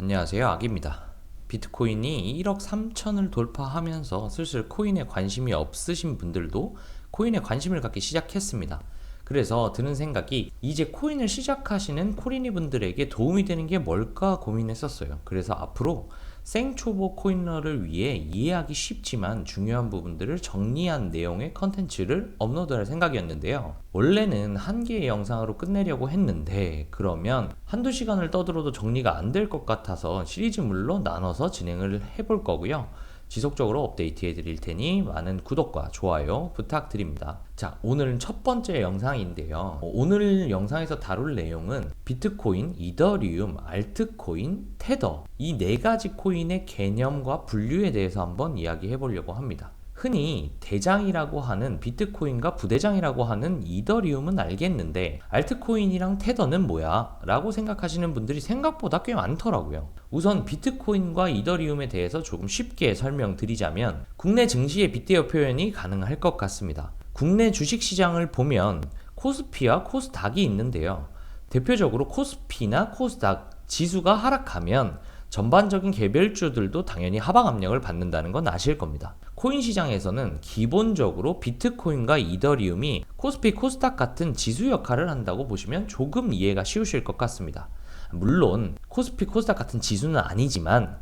안녕하세요, 악입니다. 비트코인이 1억 3천을 돌파하면서 슬슬 코인에 관심이 없으신 분들도 코인에 관심을 갖기 시작했습니다. 그래서 드는 생각이 이제 코인을 시작하시는 코린이 분들에게 도움이 되는 게 뭘까 고민했었어요. 그래서 앞으로 생초보 코인러를 위해 이해하기 쉽지만 중요한 부분들을 정리한 내용의 컨텐츠를 업로드할 생각이었는데요. 원래는 한 개의 영상으로 끝내려고 했는데 그러면 한두 시간을 떠들어도 정리가 안 될 것 같아서 시리즈물로 나눠서 진행을 해볼 거고요. 지속적으로 업데이트해 드릴 테니 많은 구독과 좋아요 부탁드립니다. 자, 오늘은 첫 번째 영상인데요. 오늘 영상에서 다룰 내용은 비트코인, 이더리움, 알트코인, 테더 이 네 가지 코인의 개념과 분류에 대해서 한번 이야기해 보려고 합니다. 흔히 대장이라고 하는 비트코인과 부대장이라고 하는 이더리움은 알겠는데 알트코인이랑 테더는 뭐야? 라고 생각하시는 분들이 생각보다 꽤 많더라고요. 우선 비트코인과 이더리움에 대해서 조금 쉽게 설명드리자면 국내 증시의 빗대어 표현이 가능할 것 같습니다. 국내 주식시장을 보면 코스피와 코스닥이 있는데요. 대표적으로 코스피나 코스닥 지수가 하락하면 전반적인 개별주들도 당연히 하방 압력을 받는다는 건 아실 겁니다. 코인 시장에서는 기본적으로 비트코인과 이더리움이 코스피, 코스닥 같은 지수 역할을 한다고 보시면 조금 이해가 쉬우실 것 같습니다. 물론 코스피, 코스닥 같은 지수는 아니지만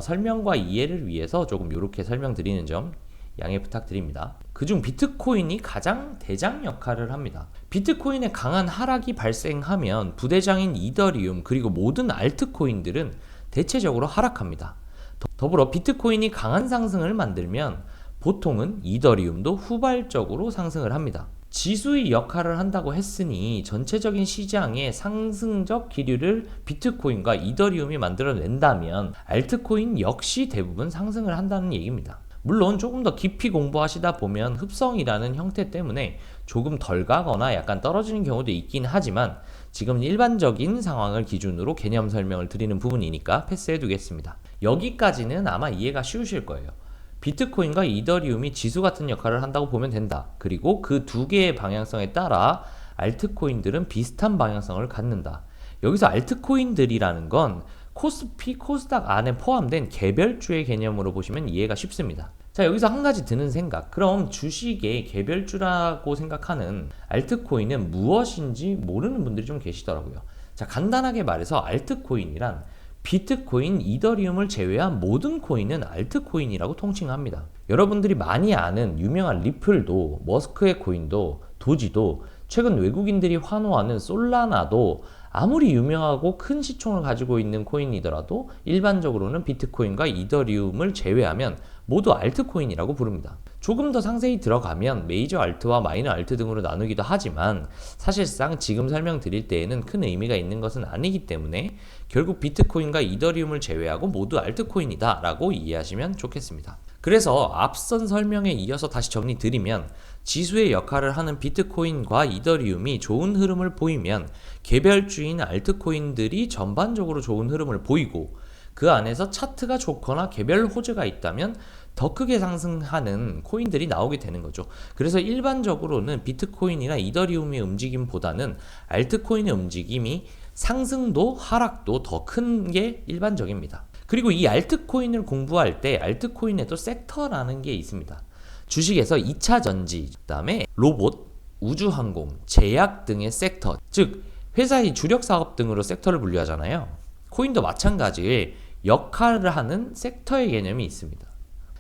설명과 이해를 위해서 조금 이렇게 설명드리는 점 양해 부탁드립니다. 그중 비트코인이 가장 대장 역할을 합니다. 비트코인의 강한 하락이 발생하면 부대장인 이더리움 그리고 모든 알트코인들은 대체적으로 하락합니다. 더불어 비트코인이 강한 상승을 만들면 보통은 이더리움도 후발적으로 상승을 합니다. 지수의 역할을 한다고 했으니 전체적인 시장의 상승적 기류를 비트코인과 이더리움이 만들어낸다면 알트코인 역시 대부분 상승을 한다는 얘기입니다. 물론 조금 더 깊이 공부하시다 보면 흡성이라는 형태 때문에 조금 덜 가거나 약간 떨어지는 경우도 있긴 하지만 지금 일반적인 상황을 기준으로 개념 설명을 드리는 부분이니까 패스해 두겠습니다. 여기까지는 아마 이해가 쉬우실 거예요. 비트코인과 이더리움이 지수 같은 역할을 한다고 보면 된다. 그리고 그 두 개의 방향성에 따라 알트코인들은 비슷한 방향성을 갖는다. 여기서 알트코인들이라는 건 코스피, 코스닥 안에 포함된 개별주의 개념으로 보시면 이해가 쉽습니다. 자, 여기서 한 가지 드는 생각. 그럼 주식의 개별주라고 생각하는 알트코인은 무엇인지 모르는 분들이 좀 계시더라고요. 자, 간단하게 말해서 알트코인이란 비트코인, 이더리움을 제외한 모든 코인은 알트코인이라고 통칭합니다. 여러분들이 많이 아는 유명한 리플도, 머스크의 코인도, 도지도, 최근 외국인들이 환호하는 솔라나도 아무리 유명하고 큰 시총을 가지고 있는 코인이더라도 일반적으로는 비트코인과 이더리움을 제외하면 모두 알트코인이라고 부릅니다. 조금 더 상세히 들어가면 메이저 알트와 마이너 알트 등으로 나누기도 하지만 사실상 지금 설명드릴 때에는 큰 의미가 있는 것은 아니기 때문에 결국 비트코인과 이더리움을 제외하고 모두 알트코인이다 라고 이해하시면 좋겠습니다. 그래서 앞선 설명에 이어서 다시 정리드리면 지수의 역할을 하는 비트코인과 이더리움이 좋은 흐름을 보이면 개별주인 알트코인들이 전반적으로 좋은 흐름을 보이고 그 안에서 차트가 좋거나 개별 호재가 있다면 더 크게 상승하는 코인들이 나오게 되는 거죠. 그래서 일반적으로는 비트코인이나 이더리움의 움직임보다는 알트코인의 움직임이 상승도 하락도 더 큰 게 일반적입니다. 그리고 이 알트코인을 공부할 때 알트코인에도 섹터라는 게 있습니다. 주식에서 2차 전지, 그 다음에 로봇, 우주항공, 제약 등의 섹터, 즉 회사의 주력 사업 등으로 섹터를 분류하잖아요. 코인도 마찬가지의 역할을 하는 섹터의 개념이 있습니다.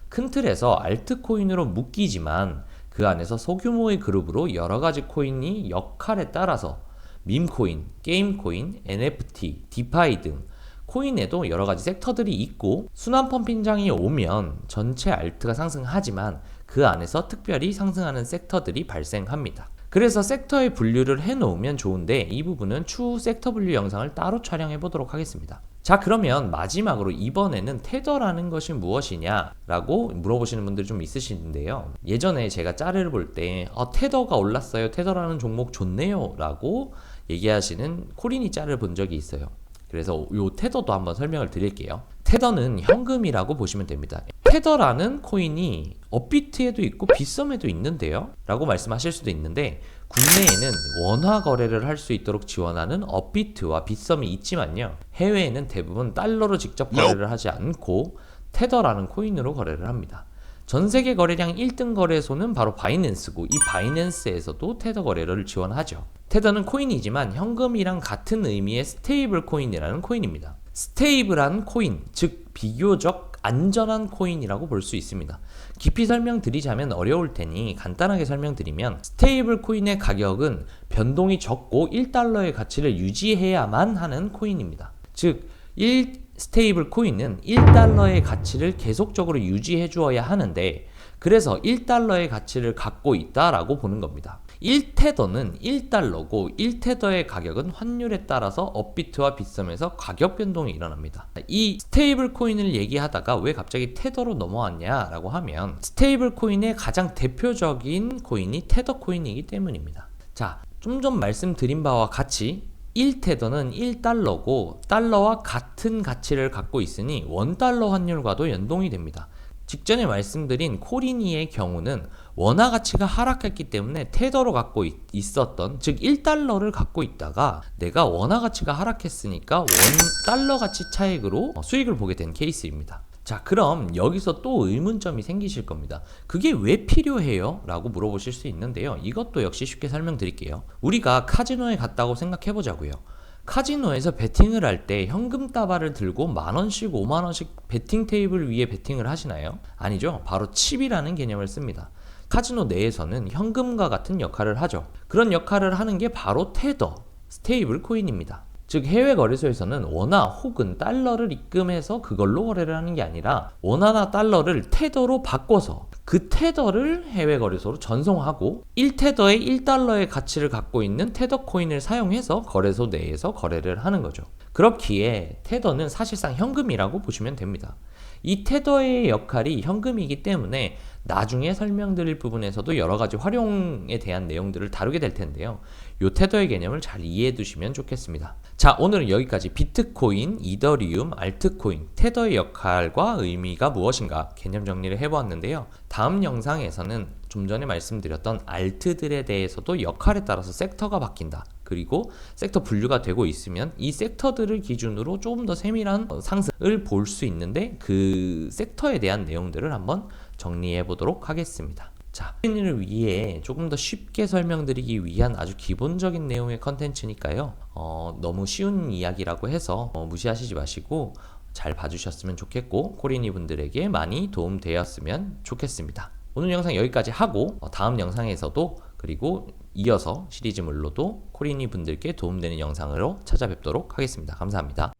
큰 틀에서 알트코인으로 묶이지만 그 안에서 소규모의 그룹으로 여러 가지 코인이 역할에 따라서 밈코인, 게임코인, NFT, 디파이 등 코인에도 여러 가지 섹터들이 있고 순환 펌핑장이 오면 전체 알트가 상승하지만 그 안에서 특별히 상승하는 섹터들이 발생합니다. 그래서 섹터의 분류를 해놓으면 좋은데 이 부분은 추후 섹터 분류 영상을 따로 촬영해 보도록 하겠습니다. 자, 그러면 마지막으로 이번에는 테더라는 것이 무엇이냐 라고 물어보시는 분들이 좀 있으시는데요. 예전에 제가 짤을 볼 때 테더가 올랐어요, 테더라는 종목 좋네요 라고 얘기하시는 코린이 짤을 본 적이 있어요. 그래서 요 테더도 한번 설명을 드릴게요. 테더는 현금이라고 보시면 됩니다. 테더라는 코인이 업비트에도 있고 빗썸에도 있는데요 라고 말씀하실 수도 있는데 국내에는 원화 거래를 할 수 있도록 지원하는 업비트와 빗썸이 있지만요. 해외에는 대부분 달러로 직접 거래를 하지 않고 테더라는 코인으로 거래를 합니다. 전 세계 거래량 1등 거래소는 바로 바이낸스고 이 바이낸스에서도 테더 거래를 지원하죠. 테더는 코인이지만 현금이랑 같은 의미의 스테이블 코인이라는 코인입니다. 스테이블한 코인, 즉 비교적 안전한 코인이라고 볼 수 있습니다. 깊이 설명드리자면 어려울 테니 간단하게 설명드리면 스테이블 코인의 가격은 변동이 적고 1달러의 가치를 유지해야만 하는 코인입니다. 즉 스테이블 코인은 1달러의 가치를 계속적으로 유지해 주어야 하는데 그래서 1달러의 가치를 갖고 있다라고 보는 겁니다. 1테더는 1달러고 1테더의 가격은 환율에 따라서 업비트와 빗썸에서 가격 변동이 일어납니다. 이 스테이블 코인을 얘기하다가 왜 갑자기 테더로 넘어왔냐라고 하면 스테이블 코인의 가장 대표적인 코인이 테더 코인이기 때문입니다. 자, 좀 전 말씀드린 바와 같이 1테더는 1달러고 달러와 같은 가치를 갖고 있으니 원달러 환율과도 연동이 됩니다. 직전에 말씀드린 코리니의 경우는 원화 가치가 하락했기 때문에 테더로 갖고 있었던, 즉 1달러를 갖고 있다가 내가 원화 가치가 하락했으니까 원달러 가치 차익으로 수익을 보게 된 케이스입니다. 자, 그럼 여기서 또 의문점이 생기실 겁니다. 그게 왜 필요해요? 라고 물어보실 수 있는데요. 이것도 역시 쉽게 설명드릴게요. 우리가 카지노에 갔다고 생각해 보자고요. 카지노에서 베팅을 할 때 현금 다발을 들고 만원씩 5만원씩 베팅 테이블 위에 베팅을 하시나요? 아니죠. 바로 칩이라는 개념을 씁니다. 카지노 내에서는 현금과 같은 역할을 하죠. 그런 역할을 하는 게 바로 테더, 스테이블 코인입니다. 즉 해외 거래소에서는 원화 혹은 달러를 입금해서 그걸로 거래를 하는 게 아니라 원화나 달러를 테더로 바꿔서 그 테더를 해외 거래소로 전송하고 1테더의 1달러의 가치를 갖고 있는 테더 코인을 사용해서 거래소 내에서 거래를 하는 거죠. 그렇기에 테더는 사실상 현금이라고 보시면 됩니다. 이 테더의 역할이 현금이기 때문에 나중에 설명드릴 부분에서도 여러 가지 활용에 대한 내용들을 다루게 될 텐데요. 요 테더의 개념을 잘 이해해 두시면 좋겠습니다. 자, 오늘은 여기까지 비트코인, 이더리움, 알트코인, 테더의 역할과 의미가 무엇인가 개념 정리를 해보았는데요. 다음 영상에서는 좀 전에 말씀드렸던 알트들에 대해서도 역할에 따라서 섹터가 바뀐다. 그리고 섹터 분류가 되고 있으면 이 섹터들을 기준으로 조금 더 세밀한 상승을 볼 수 있는데 그 섹터에 대한 내용들을 한번 정리해 보도록 하겠습니다. 자, 코인을 위해 조금 더 쉽게 설명드리기 위한 아주 기본적인 내용의 컨텐츠니까요. 너무 쉬운 이야기라고 해서 무시하시지 마시고 잘 봐주셨으면 좋겠고 코리니 분들에게 많이 도움되었으면 좋겠습니다. 오늘 영상 여기까지 하고 다음 영상에서도 그리고 이어서 시리즈물로도 코리니 분들께 도움되는 영상으로 찾아뵙도록 하겠습니다. 감사합니다.